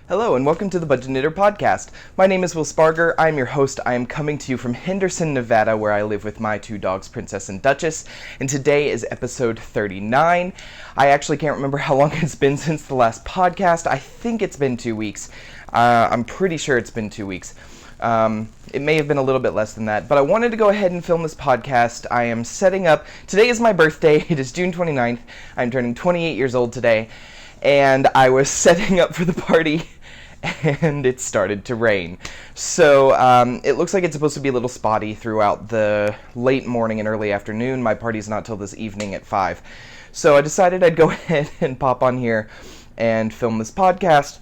Hello and welcome to the Budget Knitter Podcast. My name is Spargur. I'm your host. I am coming to you from Henderson, Nevada, where I live with my two dogs, Princess and Duchess. And today is episode 39. I actually can't remember how long it's been since the last podcast. I think it's been 2 weeks. I'm pretty sure it's been 2 weeks. It may have been a little bit less than that, but I wanted to go ahead and film this podcast. I am setting up. Today is my birthday. It is June 29th. I'm turning 28 years old today. And I was setting up for the party, and it started to rain. So it looks like it's supposed to be a little spotty throughout the late morning and early afternoon. My party's not till this evening at 5. So I decided I'd go ahead and pop on here and film this podcast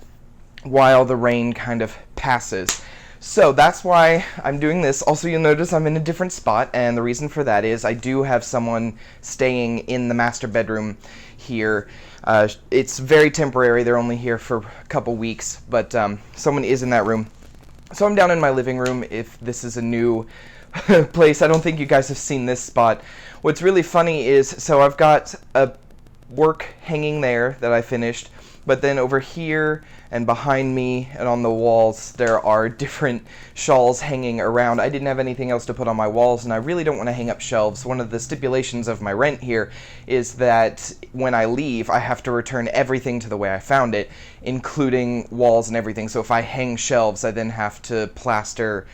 while the rain kind of passes. So that's why I'm doing this. Also, you'll notice I'm in a different spot, and the reason for that is I do have someone staying in the master bedroom here. It's very temporary. They're only here for a couple weeks, but someone is in that room. So I'm down in my living room. If this is a new place, I don't think you guys have seen this spot. What's really funny is, so I've got a work hanging there that I finished, but then over here and behind me and on the walls there are different shawls hanging around. I didn't have anything else to put on my walls, and I really don't want to hang up shelves. One of the stipulations of my rent here is that when I leave, I have to return everything to the way I found it, including walls and everything. So if I hang shelves, I then have to plaster,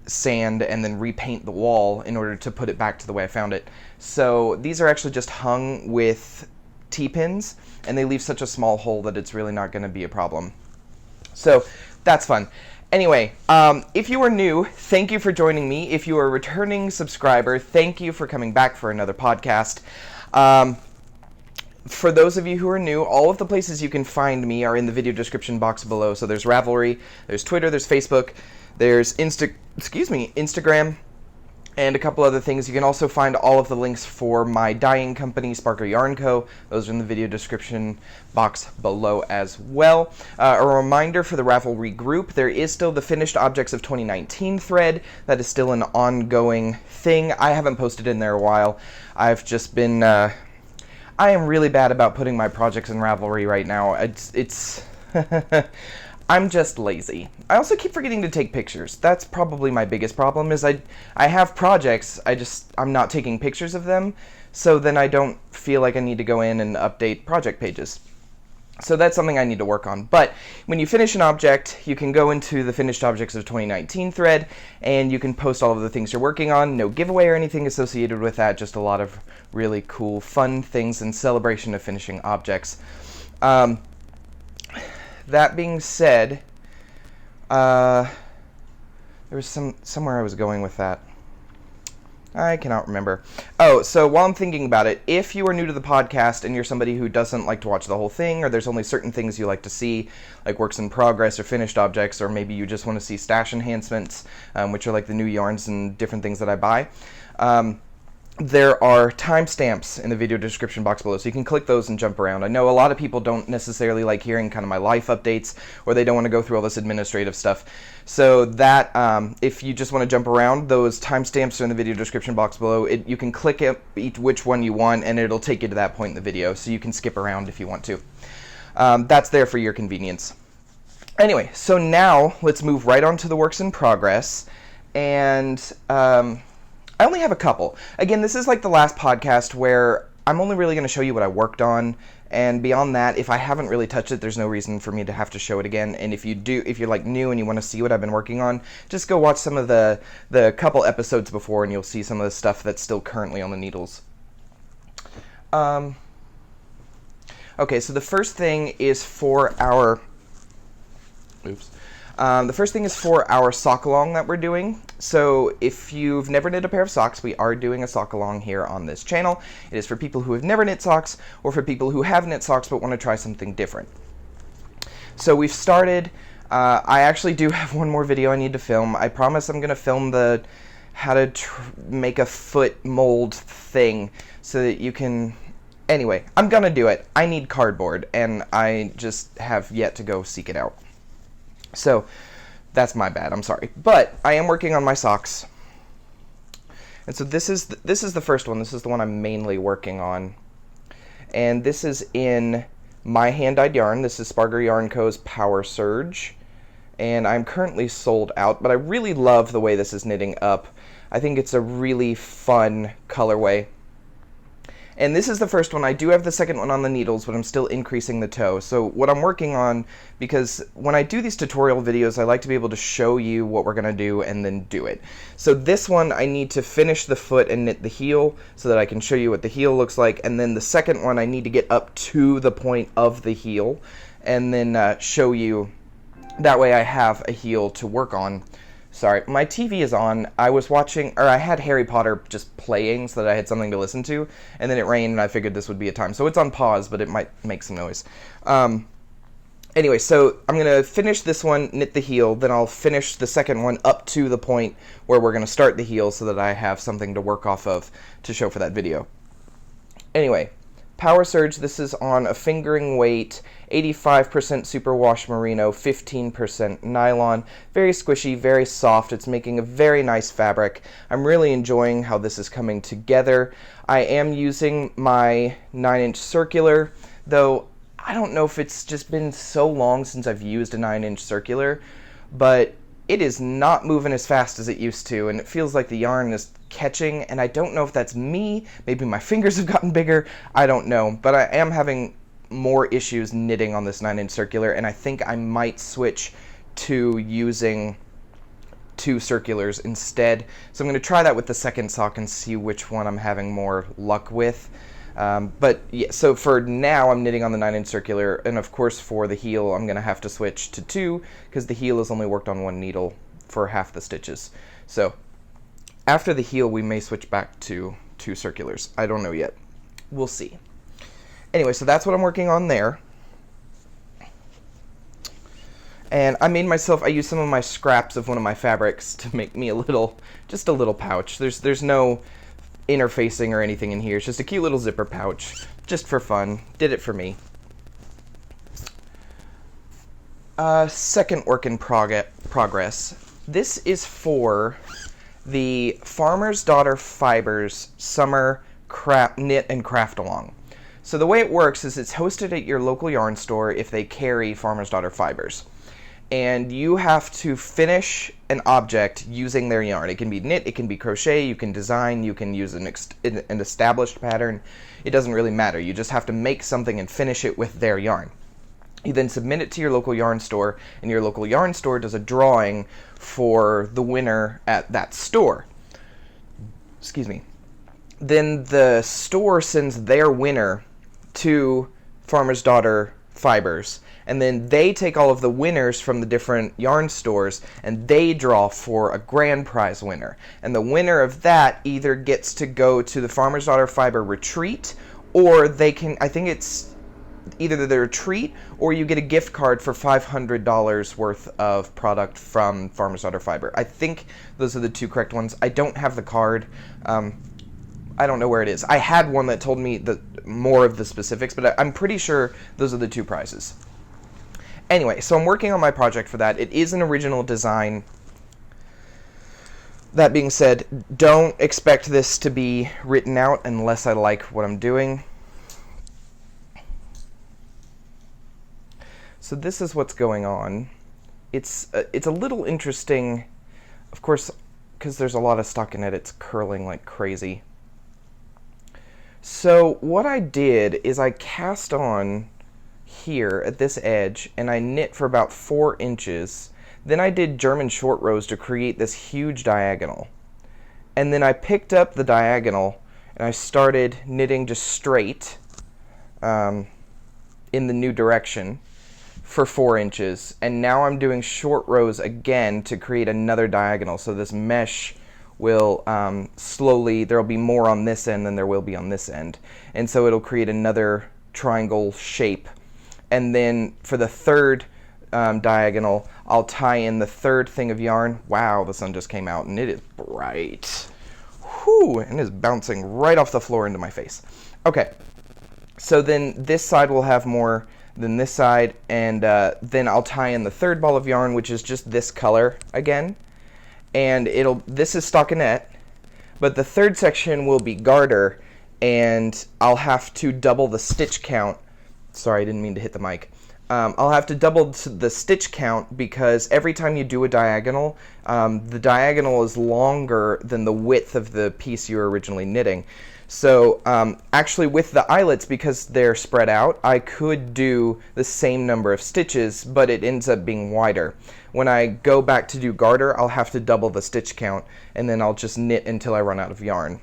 sand, and then repaint the wall in order to put it back to the way I found it. So these are actually just hung with T-pins, and they leave such a small hole that it's really not going to be a problem. So that's fun. Anyway, if you are new, thank you for joining me. If you are a returning subscriber, thank you for coming back for another podcast. For those of you who are new, all of the places you can find me are in the video description box below. So there's Ravelry, there's Twitter, there's Facebook, there's Instagram, and a couple other things. You can also find all of the links for my dyeing company, Spargur Yarn Co. Those are in the video description box below as well. A reminder for the Ravelry group, there is still the Finished Objects of 2019 thread. That is still an ongoing thing. I haven't posted in there a while. I've just been, I am really bad about putting my projects in Ravelry right now. It's I'm just lazy. I also keep forgetting to take pictures. That's probably my biggest problem, is I have projects, I'm not taking pictures of them, so then I don't feel like I need to go in and update project pages. So that's something I need to work on. But when you finish an object, you can go into the Finished Objects of 2019 thread, and you can post all of the things you're working on. No giveaway or anything associated with that, just a lot of really cool, fun things in celebration of finishing objects. That being said, there was somewhere I was going with that. I cannot remember. Oh, so while I'm thinking about it, if you are new to the podcast and you're somebody who doesn't like to watch the whole thing, or there's only certain things you like to see, like works in progress or finished objects, or maybe you just want to see stash enhancements, which are like the new yarns and different things that I buy, there are timestamps in the video description box below, so you can click those and jump around. I know a lot of people don't necessarily like hearing kind of my life updates, or they don't want to go through all this administrative stuff. So that, if you just want to jump around, those timestamps are in the video description box below. You can click which one you want, and it'll take you to that point in the video, so you can skip around if you want to. That's there for your convenience. Anyway, so now let's move right on to the works in progress, and I only have a couple. Again, this is like the last podcast where I'm only really going to show you what I worked on, and beyond that, if I haven't really touched it, there's no reason for me to have to show it again. And if you're like new and you want to see what I've been working on, just go watch some of the couple episodes before, and you'll see some of the stuff that's still currently on the needles. Okay, so the first thing is for our sock along that we're doing. So if you've never knit a pair of socks, we are doing a sock along here on this channel. It is for people who have never knit socks, or for people who have knit socks but want to try something different. So we've started. I actually do have one more video I need to film. I promise I'm going to film the how to make a foot mold thing so that you can... Anyway, I'm going to do it. I need cardboard, and I just have yet to go seek it out. So that's my bad, I'm sorry. But I am working on my socks. And so this is the first one. This is the one I'm mainly working on. And this is in my hand-dyed yarn. This is Spargur Yarn Co.'s Power Surge, and I'm currently sold out, but I really love the way this is knitting up. I think it's a really fun colorway. And this is the first one. I do have the second one on the needles, but I'm still increasing the toe. So what I'm working on, because when I do these tutorial videos, I like to be able to show you what we're going to do and then do it. So this one, I need to finish the foot and knit the heel so that I can show you what the heel looks like. And then the second one, I need to get up to the point of the heel and then show you. That way I have a heel to work on. Sorry, my TV is on. I was watching, or I had Harry Potter just playing so that I had something to listen to, and then it rained and I figured this would be a time. So it's on pause, but it might make some noise. Anyway, so I'm going to finish this one, knit the heel, then I'll finish the second one up to the point where we're going to start the heel so that I have something to work off of to show for that video. Anyway, Power Surge, this is on a fingering weight, 85% superwash merino, 15% nylon. Very squishy, very soft. It's making a very nice fabric. I'm really enjoying how this is coming together. I am using my 9-inch circular, though I don't know if it's just been so long since I've used a 9-inch circular, but it is not moving as fast as it used to, and it feels like the yarn is catching, and I don't know if that's me. Maybe my fingers have gotten bigger. I don't know, but I am having more issues knitting on this 9-inch circular, and I think I might switch to using 2 circulars instead. So I'm going to try that with the second sock and see which one I'm having more luck with. But yeah, so for now I'm knitting on the 9-inch circular, and of course for the heel I'm going to have to switch to 2 because the heel has only worked on 1 needle for half the stitches. So after the heel we may switch back to 2 circulars. I don't know yet. We'll see. Anyway, so that's what I'm working on there. And I used some of my scraps of one of my fabrics to make me just a little pouch. There's no interfacing or anything in here. It's just a cute little zipper pouch, just for fun. Did it for me. Second work in progress. This is for the Farmer's Daughter Fibers Summer Knit and Craft Along. So the way it works is it's hosted at your local yarn store if they carry Farmer's Daughter Fibers. And you have to finish an object using their yarn. It can be knit, it can be crochet, you can design, you can use an established pattern. It doesn't really matter. You just have to make something and finish it with their yarn. You then submit it to your local yarn store, and your local yarn store does a drawing for the winner at that store. Excuse me. Then the store sends their winner to Farmer's Daughter Fibers, and then they take all of the winners from the different yarn stores and they draw for a grand prize winner. And the winner of that either gets to go to the Farmer's Daughter Fiber retreat, or they can, I think it's either the retreat or you get a gift card for $500 worth of product from Farmer's Daughter Fiber. I think those are the 2 correct ones. I don't have the card. I don't know where it is. I had one that told me more of the specifics, but I'm pretty sure those are the 2 prizes. Anyway, so I'm working on my project for that. It is an original design. That being said, don't expect this to be written out unless I like what I'm doing. So this is what's going on. It's a little interesting, of course, because there's a lot of stockinette. It's curling like crazy. So what I did is I cast on here at this edge and I knit for about 4 inches. Then I did German short rows to create this huge diagonal. And then I picked up the diagonal and I started knitting just straight in the new direction for 4 inches. And now I'm doing short rows again to create another diagonal. So this mesh will slowly, there'll be more on this end than there will be on this end. And so it'll create another triangle shape. And then for the third diagonal, I'll tie in the third thing of yarn. Wow, the sun just came out and it is bright. Whew, and it is bouncing right off the floor into my face. Okay, so then this side will have more than this side, and then I'll tie in the third ball of yarn, which is just this color again. And this is stockinette, but the third section will be garter, and I'll have to double the stitch count sorry, I didn't mean to hit the mic. I'll have to double the stitch count because every time you do a diagonal, the diagonal is longer than the width of the piece you were originally knitting. So actually with the eyelets, because they're spread out, I could do the same number of stitches, but it ends up being wider. When I go back to do garter, I'll have to double the stitch count, and then I'll just knit until I run out of yarn.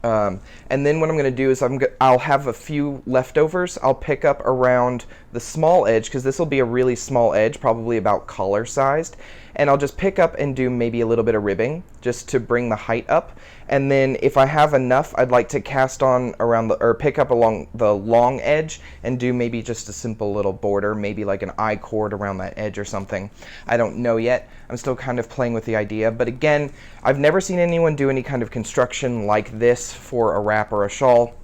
And then what I'm going to do is I'll have a few leftovers. I'll pick up around the small edge, because this will be a really small edge, probably about collar sized, and I'll just pick up and do maybe a little bit of ribbing just to bring the height up. And then if I have enough, I'd like to cast on around or pick up along the long edge and do maybe just a simple little border, maybe like an I-cord around that edge or something. I don't know yet. I'm still kind of playing with the idea, but again, I've never seen anyone do any kind of construction like this for a wrap or a shawl.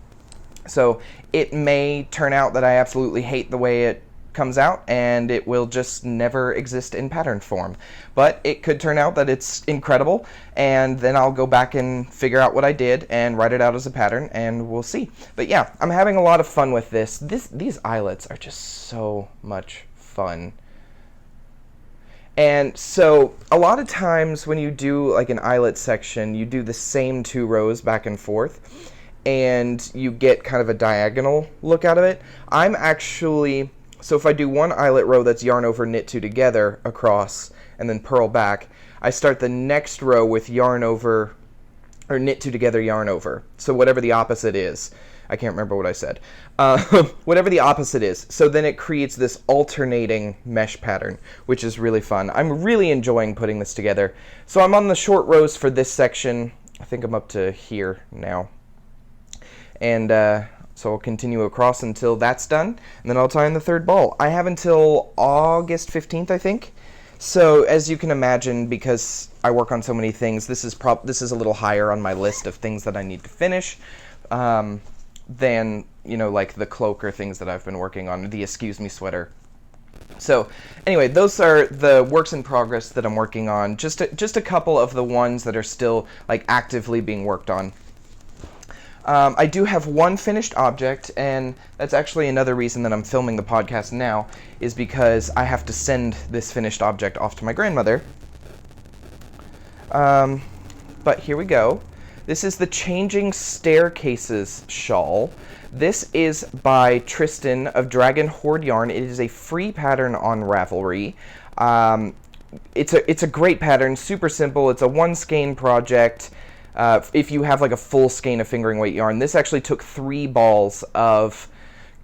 So it may turn out that I absolutely hate the way it comes out and it will just never exist in pattern form. But it could turn out that it's incredible, and then I'll go back and figure out what I did and write it out as a pattern, and we'll see. But yeah, I'm having a lot of fun with this. These eyelets are just so much fun. And so a lot of times when you do like an eyelet section, you do the same 2 rows back and forth, and you get kind of a diagonal look out of it. So if I do one eyelet row that's yarn over, knit 2 together across, and then purl back, I start the next row with yarn over, or knit 2 together, yarn over. So whatever the opposite is. I can't remember what I said. Whatever the opposite is. So then it creates this alternating mesh pattern, which is really fun. I'm really enjoying putting this together. So I'm on the short rows for this section. I think I'm up to here now. And so I'll continue across until that's done, and then I'll tie in the 3rd ball. I have until August 15th, I think. So as you can imagine, because I work on so many things, this is a little higher on my list of things that I need to finish than, you know, like the cloak or things that I've been working on, the excuse me sweater. So anyway, those are the works in progress that I'm working on. Just a couple of the ones that are still like actively being worked on. I do have one finished object, and that's actually another reason that I'm filming the podcast now, is because I have to send this finished object off to my grandmother. But here we go. This is the Changing Staircases shawl. This is by Tristan of Dragon Horde Yarn. It is a free pattern on Ravelry. It's a great pattern, super simple. It's a 1 skein project. If you have like a full skein of fingering weight yarn. This actually took 3 balls of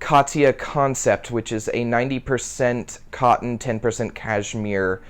Katia Concept, which is a 90% cotton, 10% cashmere,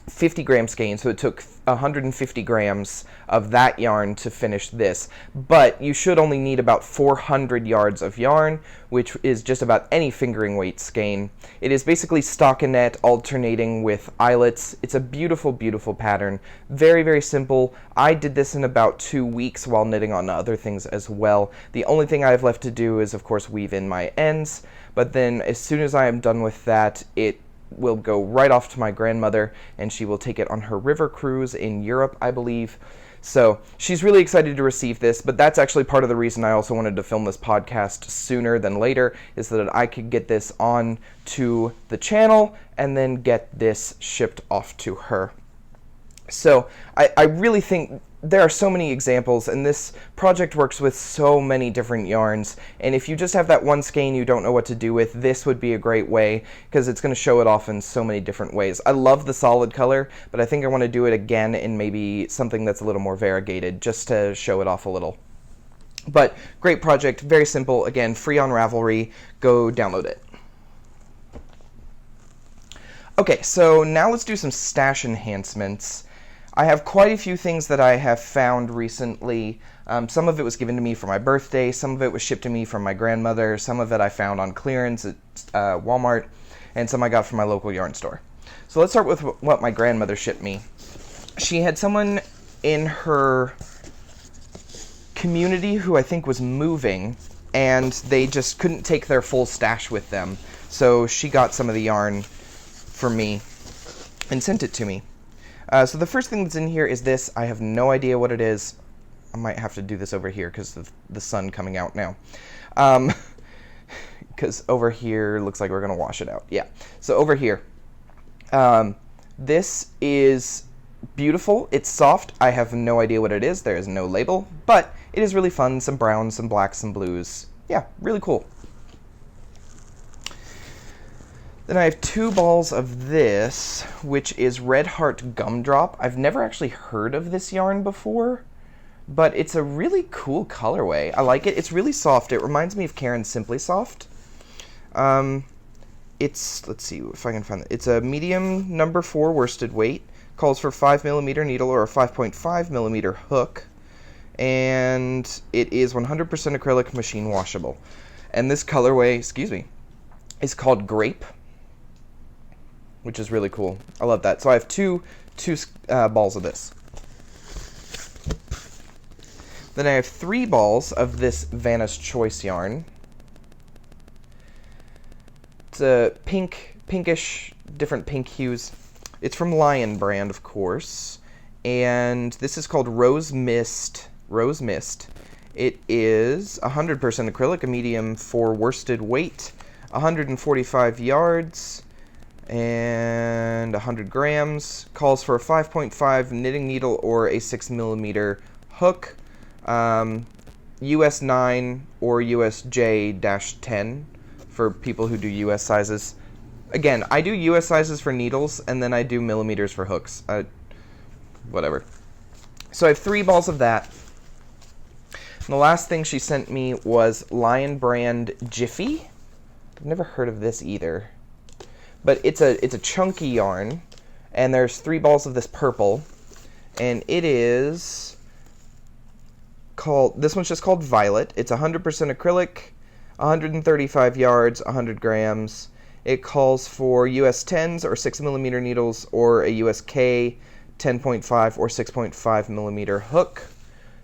50 gram skein. So it took 150 grams of that yarn to finish this. But you should only need about 400 yards of yarn, which is just about any fingering weight skein. It is basically stockinette alternating with eyelets. It's a beautiful, beautiful pattern. Very, very simple. I did this in about 2 weeks while knitting on other things as well. The only thing I have left to do is, of course, weave in my ends. But then as soon as I am done with that, it will go right off to my grandmother, and she will take it on her river cruise in Europe, I believe. So she's really excited to receive this, but that's actually part of the reason I also wanted to film this podcast sooner than later, is so that I could get this on to the channel and then get this shipped off to her. So I really think there are so many examples, and this project works with so many different yarns, and if you just have that 1 skein you don't know what to do with, this would be a great way, because it's going to show it off in so many different ways. I love the solid color, but I think I want to do it again in maybe something that's a little more variegated, just to show it off a little. But great project, very simple, again, free on Ravelry. Go download it. Okay, so now let's do some stash enhancements. I have quite a few things that I have found recently. Some of it was given to me for my birthday, some of it was shipped to me from my grandmother, some of it I found on clearance at Walmart, and some I got from my local yarn store. So let's start with what my grandmother shipped me. She had someone in her community who I think was moving, and they just couldn't take their full stash with them. So she got some of the yarn for me and sent it to me. So the first thing that's in here is this. I have no idea what it is. I might have to do this over here because of the sun coming out now. because over here looks like we're going to wash it out. Yeah, so over here, this is beautiful. It's soft. I have no idea what it is. There is no label, but it is really fun. Some browns, some blacks, some blues. Yeah, really cool. Then I have 2 balls of this, which is Red Heart Gumdrop. I've never actually heard of this yarn before, but it's a really cool colorway. I like it. It's really soft. It reminds me of Karen's Simply Soft. It's, let's see if I can find it. It's a medium number 4 worsted weight. Calls for 5mm needle or a 5.5mm hook. And it is 100% acrylic, machine washable. And this colorway, is called Grape, which is really cool. I love that. So I have two balls of this. Then I have 3 balls of this Vanna's Choice yarn. It's a pinkish, different pink hues. It's from Lion brand, of course. And this is called Rose Mist. It is 100% acrylic, a medium 4 worsted weight, 145 yards, and 100 grams. Calls for a 5.5 knitting needle or a 6mm hook. US 9 or USJ-10 for people who do US sizes. Again, I do US sizes for needles, and then I do millimeters for hooks. Whatever. So I have 3 balls of that. And the last thing she sent me was Lion brand Jiffy. I've never heard of this either. But it's a chunky yarn, and there's 3 balls of this purple, and it is called, this one's just called Violet. It's 100% acrylic, 135 yards, 100 grams. It calls for US 10s or 6mm needles or a US K 10.5 or 6.5mm hook.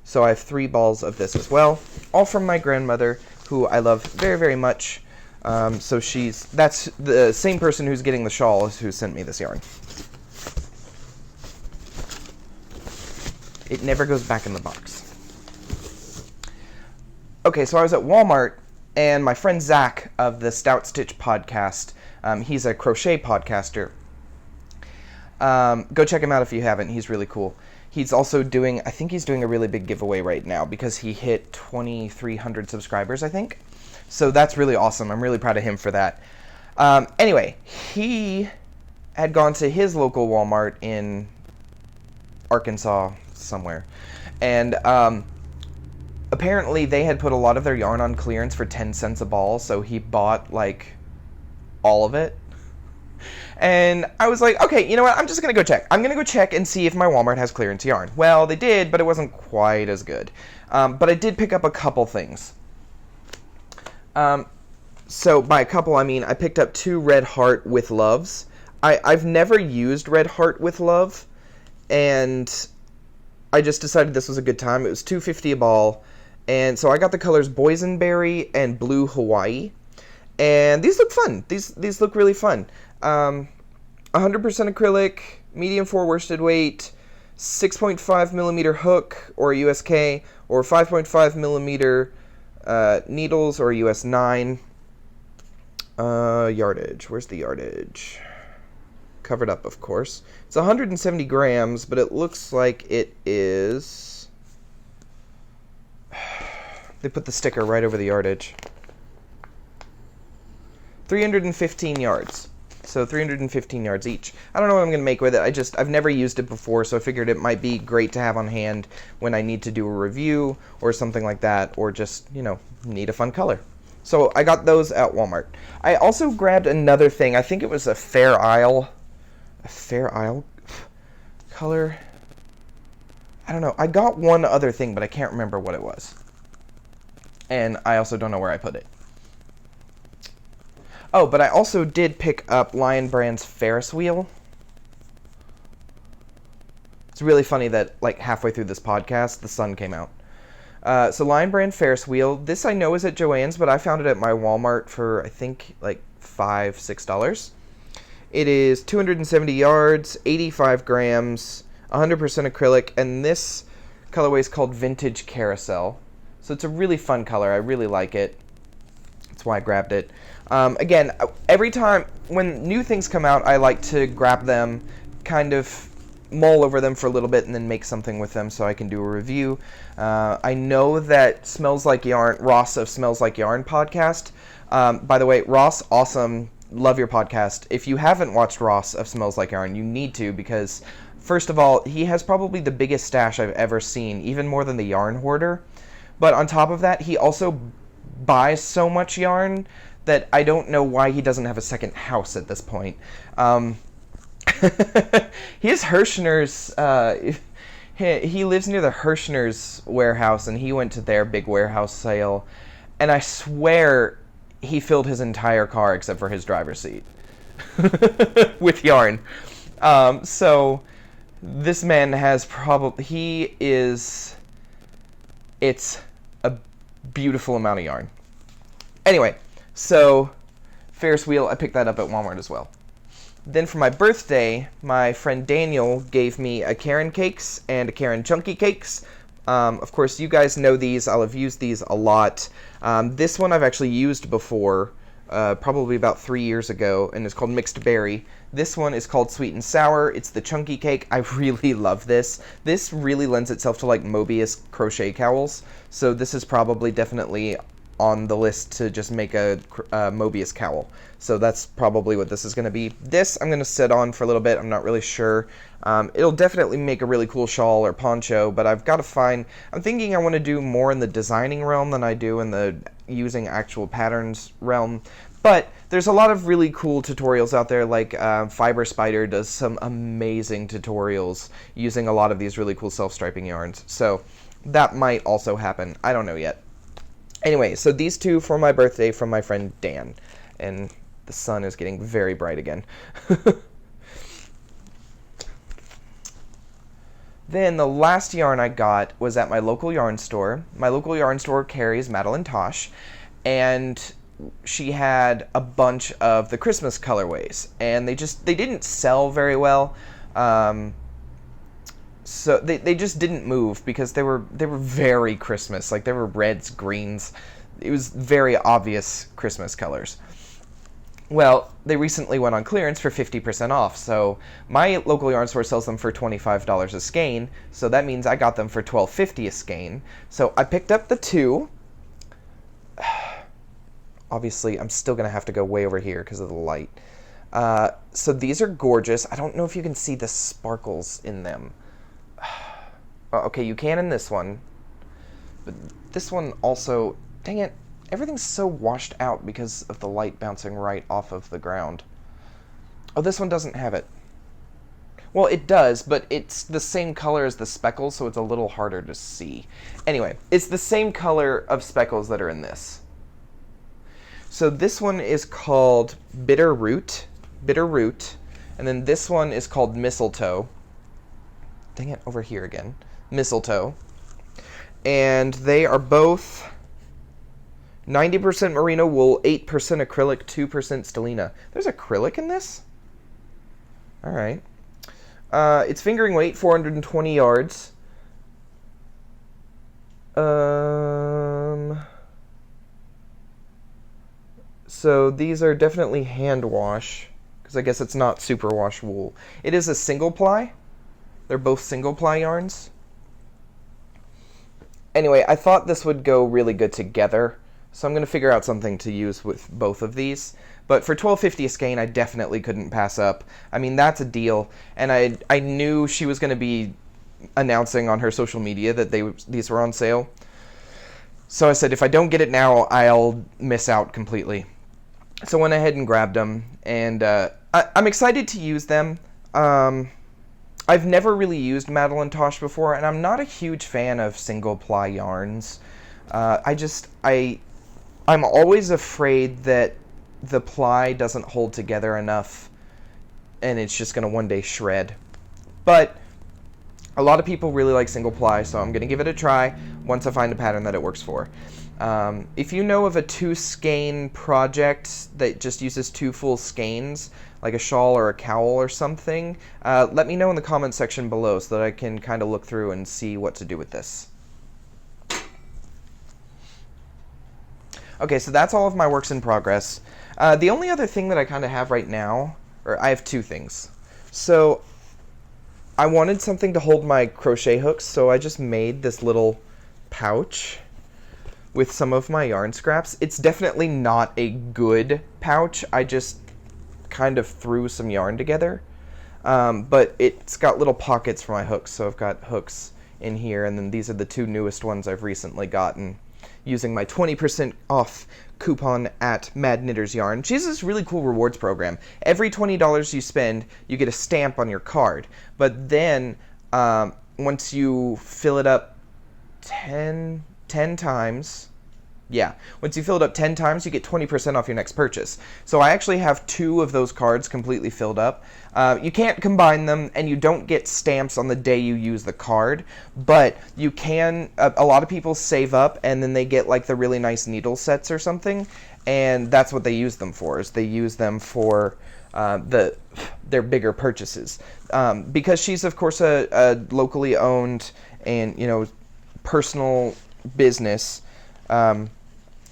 So I have 3 balls of this as well, all from my grandmother, who I love very, very much. So that's the same person who's getting the shawl who sent me this yarn. It never goes back in the box. Okay, so I was at Walmart, and my friend Zach of the Stout Stitch podcast, he's a crochet podcaster. Go check him out if you haven't. He's really cool. He's also doing, I think he's doing a really big giveaway right now because he hit 2,300 subscribers, I think. So that's really awesome. I'm really proud of him for that. Anyway, he had gone to his local Walmart in Arkansas somewhere. And apparently they had put a lot of their yarn on clearance for 10 cents a ball. So he bought, like, all of it. And I was like, okay, you know what? I'm just going to go check. I'm going to go check and see if my Walmart has clearance yarn. Well, they did, but it wasn't quite as good. But I did pick up a couple things. So by a couple, I mean I picked up 2 Red Heart with Loves. I've never used Red Heart with Love, and I just decided this was a good time. It was $2.50 a ball, and so I got the colors Boysenberry and Blue Hawaii, and these look fun. These look really fun. 100% acrylic, medium 4 worsted weight, 6.5mm hook or USK, or 5.5mm needles or US 9. Yardage. Where's the yardage? Covered up, of course. It's 170 grams, but it looks like it is... They put the sticker right over the yardage. 315 yards. So 315 yards each. I don't know what I'm going to make with it. I've never used it before, so I figured it might be great to have on hand when I need to do a review or something like that, or just, you know, need a fun color. So I got those at Walmart. I also grabbed another thing. I think it was a Fair Isle color. I don't know. I got one other thing, but I can't remember what it was. And I also don't know where I put it. Oh, but I also did pick up Lion Brand's Ferris wheel. It's really funny that, like, halfway through this podcast, the sun came out. So Lion Brand Ferris wheel. This I know is at Joann's, but I found it at my Walmart for, I think, like $5, $6. It is 270 yards, 85 grams, 100% acrylic, and this colorway is called Vintage Carousel. So it's a really fun color. I really like it. That's why I grabbed it. Again, every time when new things come out, I like to grab them, kind of mull over them for a little bit, and then make something with them so I can do a review. I know that Smells Like Yarn, Ross of Smells Like Yarn podcast. By the way, Ross, awesome. Love your podcast. If you haven't watched Ross of Smells Like Yarn, you need to, because first of all, he has probably the biggest stash I've ever seen, even more than the Yarn Hoarder. But on top of that, he also buys so much yarn that I don't know why he doesn't have a second house at this point. He has Hirschner's, he lives near the Hirschner's warehouse, and he went to their big warehouse sale, and I swear he filled his entire car except for his driver's seat with yarn. So this man has it's a beautiful amount of yarn. Anyway, so Ferris wheel, I picked that up at Walmart as well. Then for my birthday, my friend Daniel gave me a Karen Cakes and a Karen Chunky Cakes. Of course, you guys know these. I'll have used these a lot. This one I've actually used before, probably about 3 years ago, and it's called Mixed Berry. This one is called Sweet and Sour. It's the chunky cake. I really love this. This really lends itself to like Mobius crochet cowls, so this is probably definitely on the list to just make a Mobius cowl. So that's probably what this is going to be. This I'm going to sit on for a little bit. I'm not really sure. It'll definitely make a really cool shawl or poncho, but I've got to find... I'm thinking I want to do more in the designing realm than I do in the using actual patterns realm. But there's a lot of really cool tutorials out there, like Fiber Spider does some amazing tutorials using a lot of these really cool self-striping yarns. So that might also happen. I don't know yet. Anyway, so these two for my birthday from my friend Dan. And the sun is getting very bright again. Then the last yarn I got was at my local yarn store. My local yarn store carries Madeline Tosh, and she had a bunch of the Christmas colorways, and they didn't sell very well. So they just didn't move because they were very Christmas. Like, they were reds, greens. It was very obvious Christmas colors. Well, they recently went on clearance for 50% off, so my local yarn store sells them for $25 a skein, so that means I got them for $12.50 a skein. So I picked up the two. Obviously, I'm still going to have to go way over here because of the light. So these are gorgeous. I don't know if you can see the sparkles in them. Okay, you can in this one. But this one also... Dang it. Everything's so washed out because of the light bouncing right off of the ground. Oh, this one doesn't have it. Well, it does, but it's the same color as the speckles, so it's a little harder to see. Anyway, it's the same color of speckles that are in this. So this one is called Bitter Root, and then this one is called Mistletoe. Dang it, over here again. Mistletoe. And they are both 90% merino wool, 8% acrylic, 2% stellina. There's acrylic in this? Alright. It's fingering weight, 420 yards. So these are definitely hand wash, because I guess it's not superwash wool. It is a single ply. They're both single ply yarns. Anyway, I thought this would go really good together, so I'm going to figure out something to use with both of these. But for $12.50 a skein, I definitely couldn't pass up. I mean, that's a deal. And I knew she was going to be announcing on her social media that these were on sale. So I said, if I don't get it now, I'll miss out completely. So I went ahead and grabbed them. And I'm excited to use them. I've never really used Madeline Tosh before, and I'm not a huge fan of single-ply yarns. I'm always afraid that the ply doesn't hold together enough, and it's just going to one day shred. But a lot of people really like single-ply, so I'm going to give it a try once I find a pattern that it works for. If you know of a 2-skein project that just uses 2 full skeins, like a shawl or a cowl or something, let me know in the comments section below so that I can kind of look through and see what to do with this. Okay, so that's all of my works in progress. The only other thing that I kind of have right now, or I have two things. So I wanted something to hold my crochet hooks, so I just made this little pouch with some of my yarn scraps. It's definitely not a good pouch. I just kind of threw some yarn together. But it's got little pockets for my hooks, so I've got hooks in here, and then these are the two newest ones I've recently gotten using my 20% off coupon at Mad Knitters Yarn. She has this really cool rewards program. Every $20 you spend, you get a stamp on your card. But then, once you fill it up 10 times, once you fill it up 10 times, you get 20% off your next purchase. So I actually have 2 of those cards completely filled up. You can't combine them, and you don't get stamps on the day you use the card, but you can, a lot of people save up, and then they get like the really nice needle sets or something, and that's what they use them for, is they use them for their bigger purchases. Because she's, of course, a locally owned and, personal business,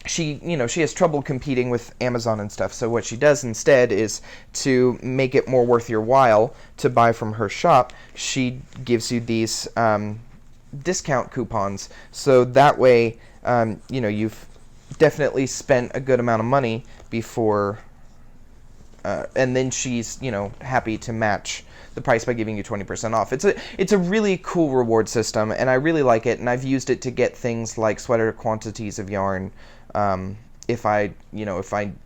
she has trouble competing with Amazon and stuff, so what she does instead is, to make it more worth your while to buy from her shop, she gives you these discount coupons, so that way, you've definitely spent a good amount of money before, and then she's, happy to match the price by giving you 20% off. It's a really cool reward system, and I really like it, and I've used it to get things like sweater quantities of yarn, if I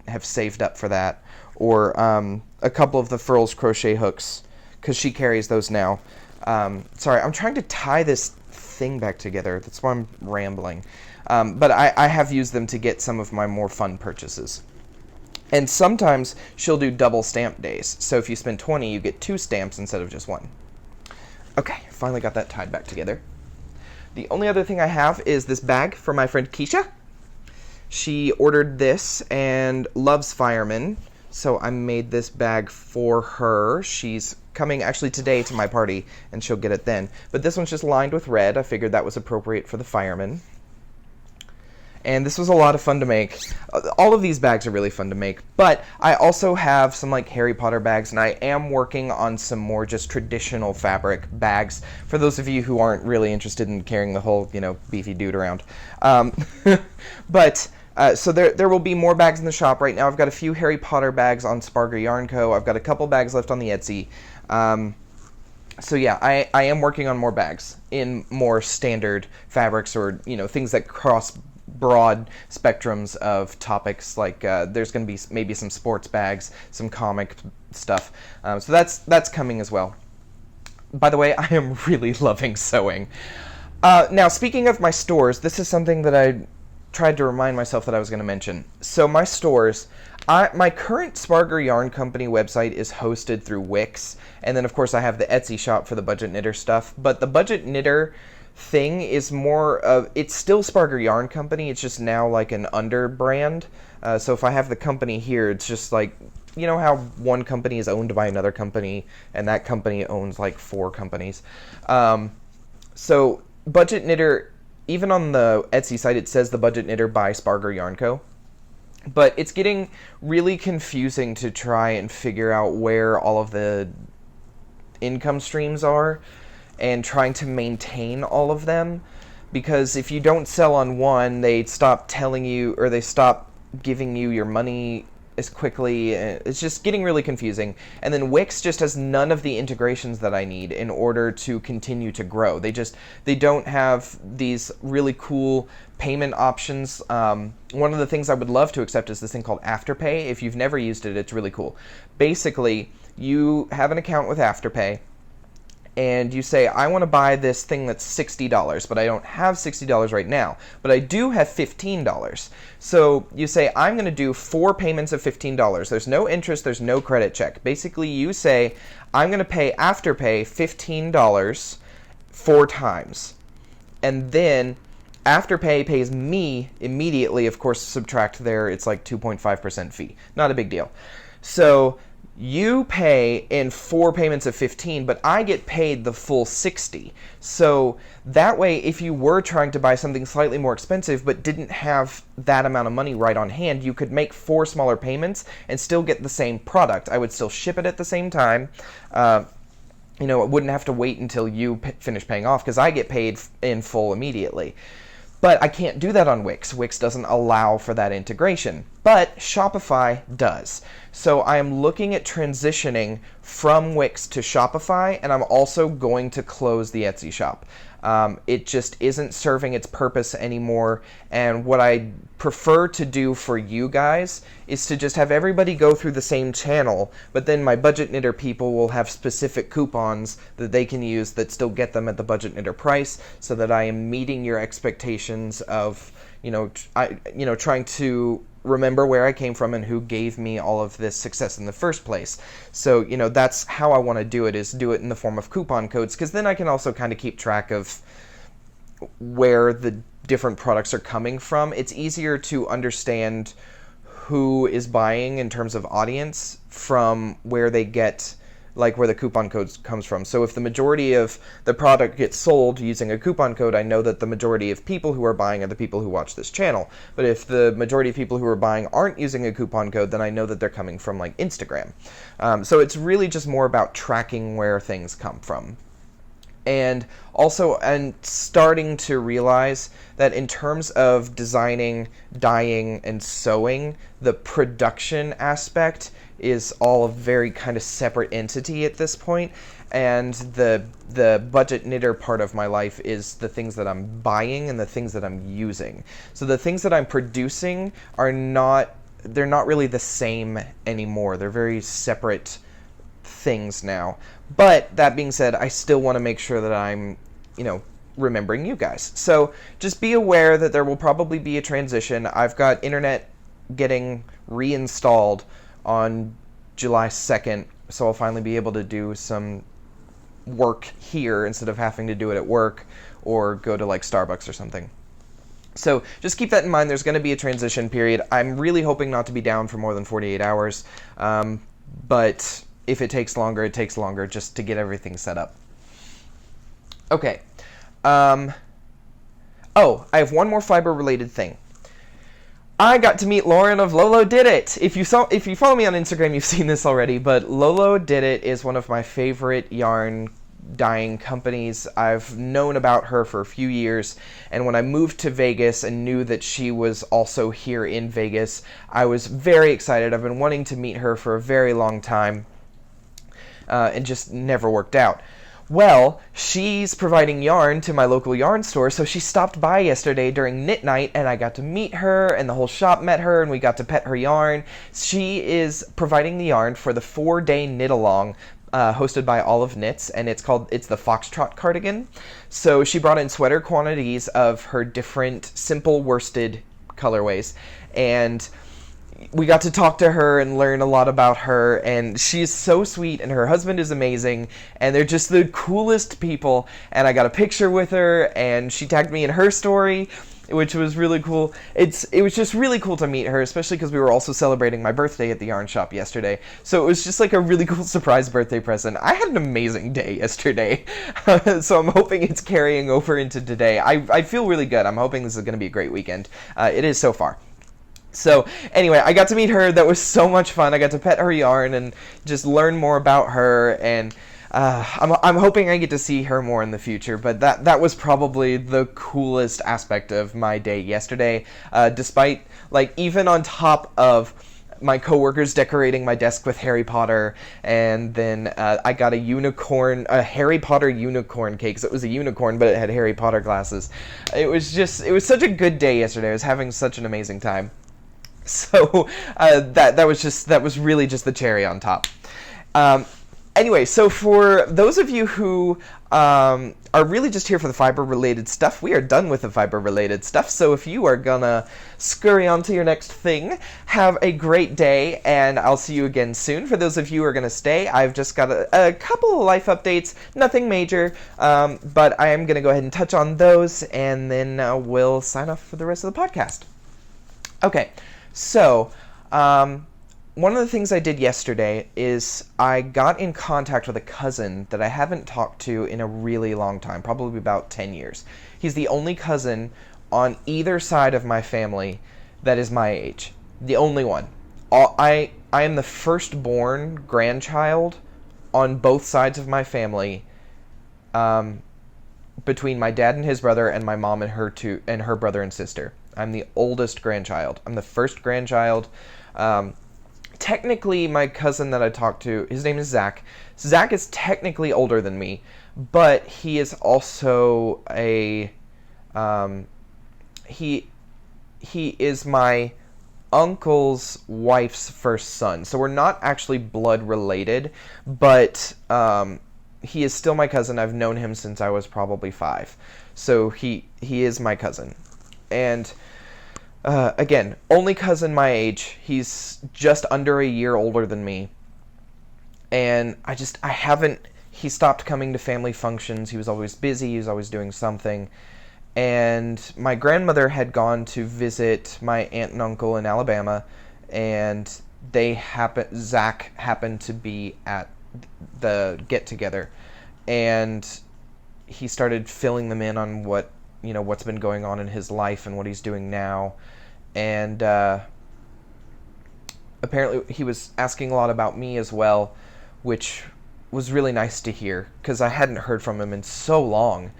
have saved up for that, or a couple of the Furls crochet hooks, because she carries those now. Sorry, I'm trying to tie this thing back together. That's why I'm rambling. But I have used them to get some of my more fun purchases. And sometimes she'll do double stamp days. So if you spend 20, you get 2 stamps instead of just 1. Okay, finally got that tied back together. The only other thing I have is this bag from my friend Keisha. She ordered this and loves Firemen, so I made this bag for her. She's coming actually today to my party, and she'll get it then. But this one's just lined with red. I figured that was appropriate for the Firemen. And this was a lot of fun to make. All of these bags are really fun to make, but I also have some like Harry Potter bags, and I am working on some more just traditional fabric bags for those of you who aren't really interested in carrying the whole, beefy dude around. So there will be more bags in the shop. Right now I've got a few Harry Potter bags on Spargur Yarn Co. I've got a couple bags left on the Etsy. So yeah, I am working on more bags in more standard fabrics, or, things that cross broad spectrums of topics, like there's going to be maybe some sports bags, some comic stuff. So that's coming as well. By the way, I am really loving sewing. Now, speaking of my stores, this is something that I tried to remind myself that I was going to mention. So my stores, my current Spargur Yarn Company website is hosted through Wix, and then of course I have the Etsy shop for the Budget Knitter stuff, but the Budget Knitter thing is more of, it's still Spargur Yarn Company, it's just now like an under brand. So if I have the company here, it's just like, how one company is owned by another company, and that company owns like 4 companies. So Budget Knitter, even on the Etsy site, it says the Budget Knitter by Spargur Yarn Co. But it's getting really confusing to try and figure out where all of the income streams are, and trying to maintain all of them, because if you don't sell on one, they stop telling you, or they stop giving you your money as quickly. It's just getting really confusing. And then Wix just has none of the integrations that I need in order to continue to grow. They don't have these really cool payment options. One of the things I would love to accept is this thing called Afterpay. If you've never used it, it's really cool. Basically, you have an account with Afterpay, and you say, I want to buy this thing that's $60, but I don't have $60 right now, but I do have $15. So you say, I'm going to do 4 payments of $15. There's no interest, there's no credit check. Basically, you say, I'm going to pay Afterpay $15 4 times. And then Afterpay pays me immediately, of course, subtract it's like 2.5% fee. Not a big deal. So You pay in 4 payments of 15, but I get paid the full 60. So that way, if you were trying to buy something slightly more expensive but didn't have that amount of money right on hand, you could make 4 smaller payments and still get the same product. I would still ship it at the same time. You know, it wouldn't have to wait until you finish paying off, because I get paid in full immediately. But I can't do that on Wix. Wix doesn't allow for that integration. But Shopify does. So I am looking at transitioning from Wix to Shopify, and I'm also going to close the Etsy shop. It just isn't serving its purpose anymore, and what I prefer to do for you guys is to just have everybody go through the same channel, but then my budget knitter people will have specific coupons that they can use that still get them at the budget knitter price, so that I am meeting your expectations of, trying to remember where I came from and who gave me all of this success in the first place. So, that's how I want to do it, is do it in the form of coupon codes, because then I can also kind of keep track of where the different products are coming from. It's easier to understand who is buying in terms of audience from where they get, like where the coupon codes comes from. So if the majority of the product gets sold using a coupon code, I know that the majority of people who are buying are the people who watch this channel. But if the majority of people who are buying aren't using a coupon code, then I know that they're coming from like Instagram. So it's really just more about tracking where things come from. And also, I'm starting to realize that in terms of designing, dyeing, and sewing, the production aspect is all a very kind of separate entity at this point, and the budget knitter part of my life is the things that I'm buying and the things that I'm using. So the things that I'm producing they're not really the same anymore. They're very separate things now. But that being said, I still want to make sure that I'm, remembering you guys. So just be aware that there will probably be a transition. I've got internet getting reinstalled on July 2nd, so I'll finally be able to do some work here instead of having to do it at work or go to like Starbucks or something. So just keep that in mind. There's going to be a transition period. I'm really hoping not to be down for more than 48 hours, but if it takes longer, it takes longer just to get everything set up. Okay. I have one more fiber-related thing. I got to meet Lauren of Lola Did It. If you follow me on Instagram, you've seen this already, but Lola Did It is one of my favorite yarn dyeing companies. I've known about her for a few years, and when I moved to Vegas and knew that she was also here in Vegas, I was very excited. I've been wanting to meet her for a very long time. And just never worked out. Well, she's providing yarn to my local yarn store, so she stopped by yesterday during knit night, and I got to meet her, and the whole shop met her, and we got to pet her yarn. She is providing the yarn for the 4-day knit-along hosted by Olive Knits, and it's the Foxtrot cardigan. So she brought in sweater quantities of her different simple worsted colorways, and we got to talk to her and learn a lot about her, and she's so sweet, and her husband is amazing, and they're just the coolest people, and I got a picture with her, and she tagged me in her story, which was really cool. It was just really cool to meet her, especially because we were also celebrating my birthday at the yarn shop yesterday, so it was just like a really cool surprise birthday present. I had an amazing day yesterday, so I'm hoping it's carrying over into today. I feel really good. I'm hoping this is going to be a great weekend. It is so far. So anyway, I got to meet her. That was so much fun. I got to pet her yarn and just learn more about her, and I'm hoping I get to see her more in the future, but that was probably the coolest aspect of my day yesterday, despite, like, even on top of my coworkers decorating my desk with Harry Potter, and then I got a Harry Potter unicorn cake, because it was a unicorn, but it had Harry Potter glasses. It was such a good day yesterday. I was having such an amazing time. So that was really just the cherry on top. Anyway, so for those of you who are really just here for the fiber-related stuff, we are done with the fiber-related stuff. So if you are gonna scurry on to your next thing, have a great day, and I'll see you again soon. For those of you who are gonna stay, I've just got a couple of life updates, nothing major, but I am gonna go ahead and touch on those, and then we'll sign off for the rest of the podcast. Okay. So, one of the things I did yesterday is I got in contact with a cousin that I haven't talked to in a really long time, probably about 10 years. He's the only cousin on either side of my family that is my age. The only one. I am the firstborn grandchild on both sides of my family, between my dad and his brother and my mom and her brother and sister. I'm the oldest grandchild. I'm the first grandchild. Technically, my cousin that I talked to, his name is Zach. Zach is technically older than me, but he is also he is my uncle's wife's first son. So we're not actually blood related, but he is still my cousin. I've known him since I was probably 5. So he is my cousin. And again, only cousin my age. He's just under a year older than me. And he stopped coming to family functions. He was always busy. He was always doing something. And my grandmother had gone to visit my aunt and uncle in Alabama, and Zach happened to be at the get-together, and he started filling them in on what's been going on in his life and what he's doing now. And apparently he was asking a lot about me as well, which was really nice to hear, because I hadn't heard from him in so long.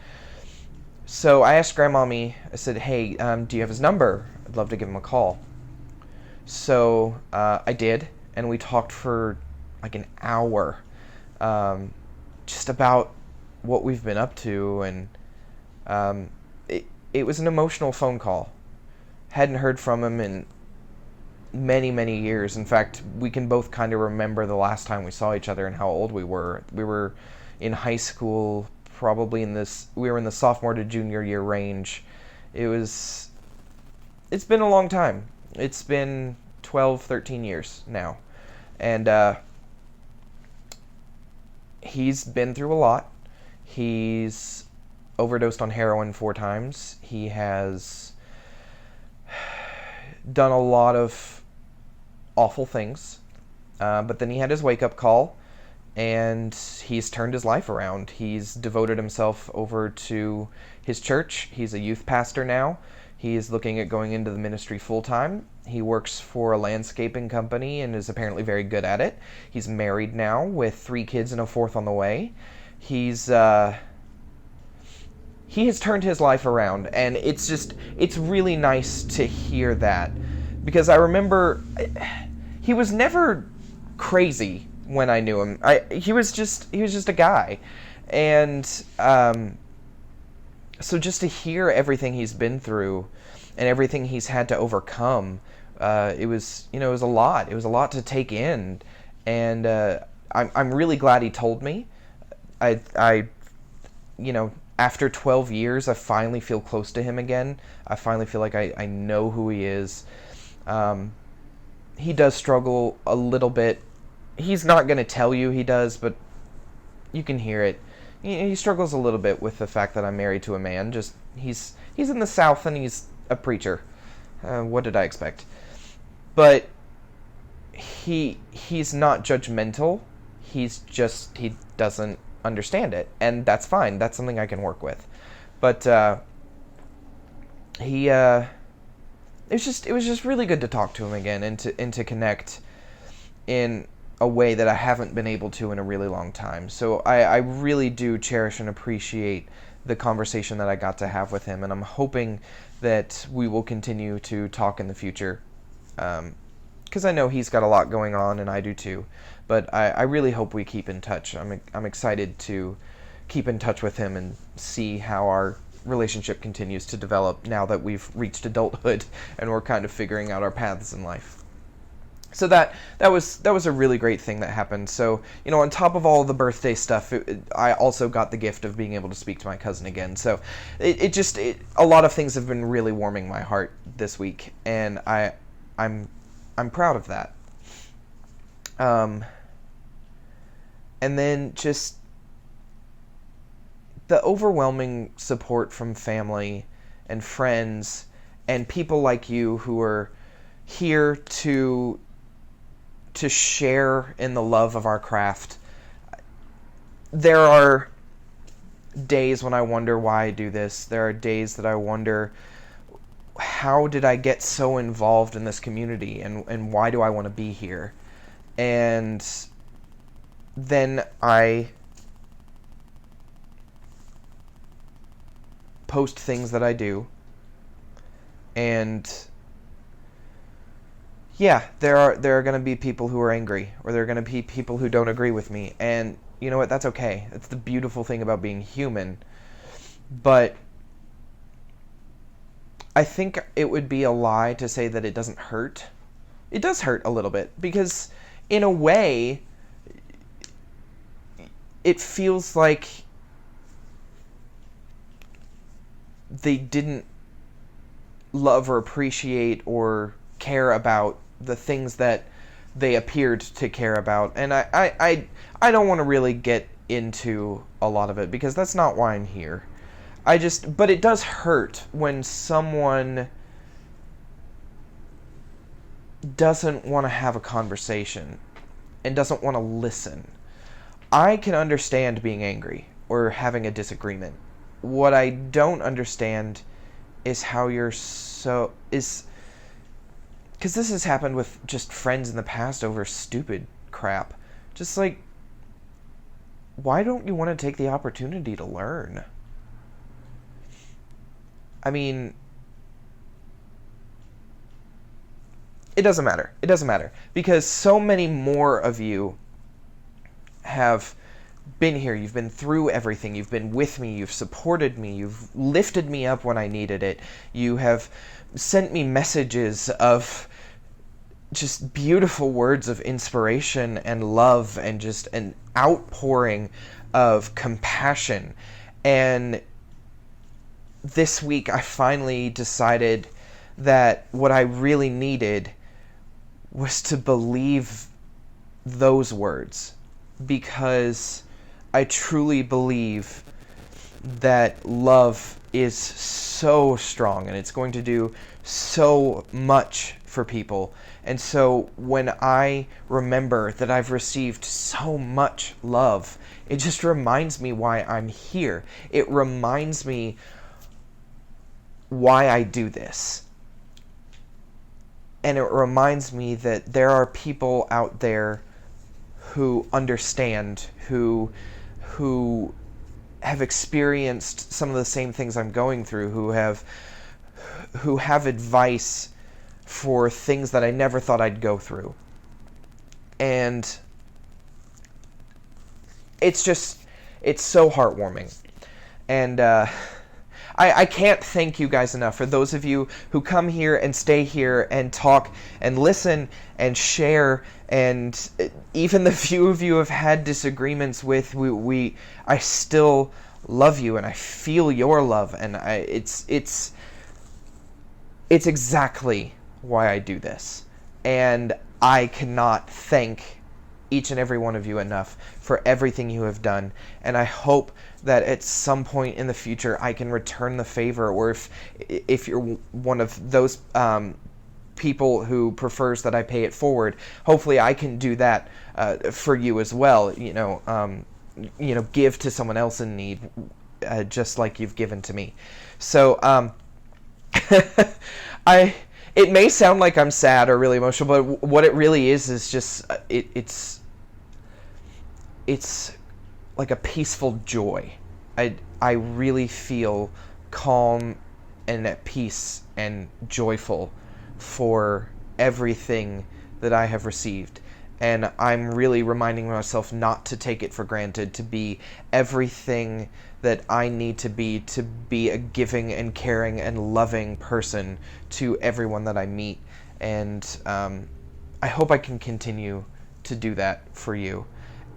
So I asked Grandmommy, I said, hey, do you have his number? I'd love to give him a call. So I did, and we talked for like an hour, just about what we've been up to, and it was an emotional phone call. Hadn't heard from him in many, many years. In fact, we can both kind of remember the last time we saw each other and how old we were. We were in high school, probably we were in the sophomore to junior year range. It's been a long time. It's been 12, 13 years now. And he's been through a lot. He's overdosed on heroin 4 times. He has done a lot of awful things. But then he had his wake-up call, and he's turned his life around. He's devoted himself over to his church. He's a youth pastor now. He is looking at going into the ministry full-time. He works for a landscaping company and is apparently very good at it. He's married now with 3 kids and a 4th on the way. He has turned his life around, and it's really nice to hear that, because I remember he was never crazy when I knew him. He was just a guy, and so just to hear everything he's been through and everything he's had to overcome, it was a lot. It was a lot to take in, and I'm really glad he told me. After 12 years, I finally feel close to him again. I finally feel like I know who he is. He does struggle a little bit. He's not going to tell you he does, but you can hear it. He struggles a little bit with the fact that I'm married to a man. Just he's in the South and he's a preacher. What did I expect? But he's not judgmental. He doesn't understand it, and that's fine. That's something I can work with. But it was just really good to talk to him again and to connect in a way that I haven't been able to in a really long time. So I really do cherish and appreciate the conversation that I got to have with him, and I'm hoping that we will continue to talk in the future, because I know he's got a lot going on, and I do too. But I really hope we keep in touch. I'm excited to keep in touch with him and see how our relationship continues to develop now that we've reached adulthood and we're kind of figuring out our paths in life. So that was a really great thing that happened. So, on top of all the birthday stuff, I also got the gift of being able to speak to my cousin again. So a lot of things have been really warming my heart this week, and I'm proud of that. And then just the overwhelming support from family and friends and people like you who are here to to share in the love of our craft. There are days when I wonder why I do this. There are days that I wonder, how did I get so involved in this community, and why do I want to be here? And then I post things that I do, and yeah, there are going to be people who are angry, or there are going to be people who don't agree with me, and you know what, that's okay. That's the beautiful thing about being human. But I think it would be a lie to say that it doesn't hurt. It does hurt a little bit, because in a way, it feels like they didn't love or appreciate or care about the things that they appeared to care about. And I don't want to really get into a lot of it, because that's not why I'm here. But it does hurt when someone doesn't want to have a conversation and doesn't want to listen. I can understand being angry or having a disagreement. What I don't understand is how because this has happened with just friends in the past over stupid crap. Just like, why don't you want to take the opportunity to learn? I mean, it doesn't matter. It doesn't matter. Because so many more of you have been here. You've been through everything. You've been with me. You've supported me. You've lifted me up when I needed it. You have sent me messages of just beautiful words of inspiration and love, and just an outpouring of compassion. And this week I finally decided that what I really needed was to believe those words, because I truly believe that love is so strong and it's going to do so much for people. And so when I remember that I've received so much love, it just reminds me why I'm here. It reminds me why I do this. And it reminds me that there are people out there who understand, who have experienced some of the same things I'm going through, who have advice for things that I never thought I'd go through. And it's so heartwarming. And I can't thank you guys enough for those of you who come here and stay here and talk and listen and share, and even the few of you have had disagreements with, I still love you and I feel your love, and it's exactly why I do this. And I cannot thank each and every one of you enough for everything you have done, and I hope that at some point in the future I can return the favor, or if you're one of those people who prefers that I pay it forward, hopefully I can do that for you as well. Give to someone else in need, just like you've given to me. So it may sound like I'm sad or really emotional, but what it really is just it's like a peaceful joy. I really feel calm and at peace and joyful for everything that I have received. And I'm really reminding myself not to take it for granted, to be everything that I need to be a giving and caring and loving person to everyone that I meet. And I hope I can continue to do that for you.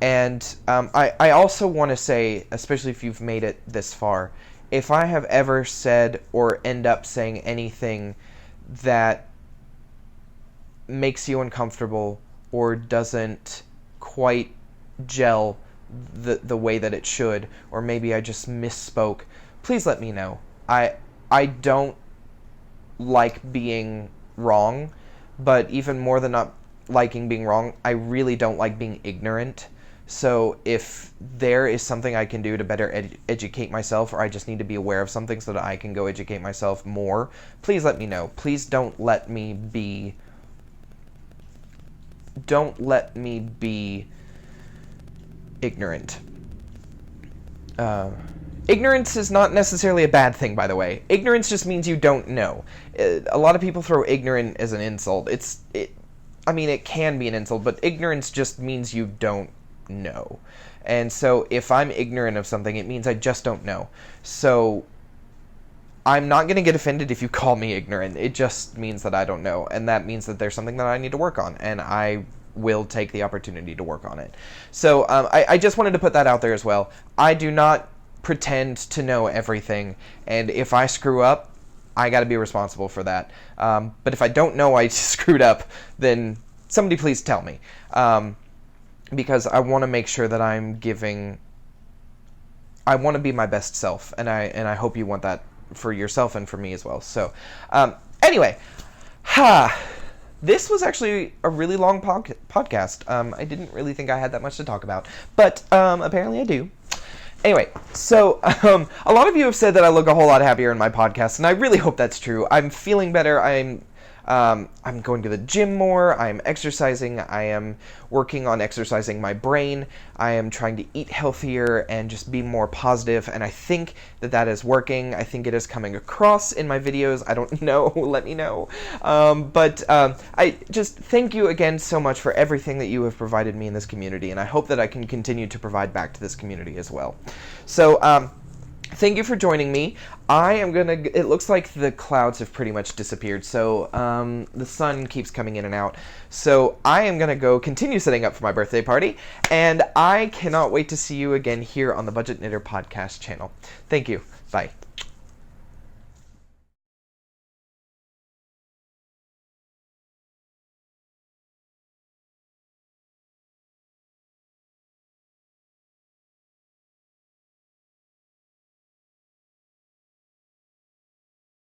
And I also want to say, especially if you've made it this far, if I have ever said or end up saying anything that makes you uncomfortable or doesn't quite gel the way that it should, or maybe I just misspoke, please let me know. I don't like being wrong, but even more than not liking being wrong. I really don't like being ignorant. So if there is something I can do to better educate myself, or I just need to be aware of something so that I can go educate myself more, please let me know. Please don't let me be ignorant. Ignorance is not necessarily a bad thing, by the way. Ignorance just means you don't know. A lot of people throw ignorant as an insult. I mean, it can be an insult, but ignorance just means you don't know. And so if I'm ignorant of something, it means I just don't know. So I'm not going to get offended if you call me ignorant. It just means that I don't know, and that means that there's something that I need to work on, and I will take the opportunity to work on it. So I just wanted to put that out there as well. I do not pretend to know everything, and if I screw up, I got to be responsible for that. But if I don't know I screwed up, then somebody please tell me, because I want to make sure that I want to be my best self, and I hope you want that for yourself and for me as well. So anyway, this was actually a really long podcast. I didn't really think I had that much to talk about, but apparently I do. Anyway, so a lot of you have said that I look a whole lot happier in my podcast, and I really hope that's true. I'm feeling better. I'm going to the gym more. I'm exercising. I am working on exercising my brain. I am trying to eat healthier and just be more positive, and I think that is working. I think it is coming across in my videos. I don't know. Let me know. But I just thank you again so much for everything that you have provided me in this community, and I hope that I can continue to provide back to this community as well. So, thank you for joining me. It looks like the clouds have pretty much disappeared, so the sun keeps coming in and out. So I am gonna go continue setting up for my birthday party, and I cannot wait to see you again here on the Budget Knitter Podcast channel. Thank you. Bye.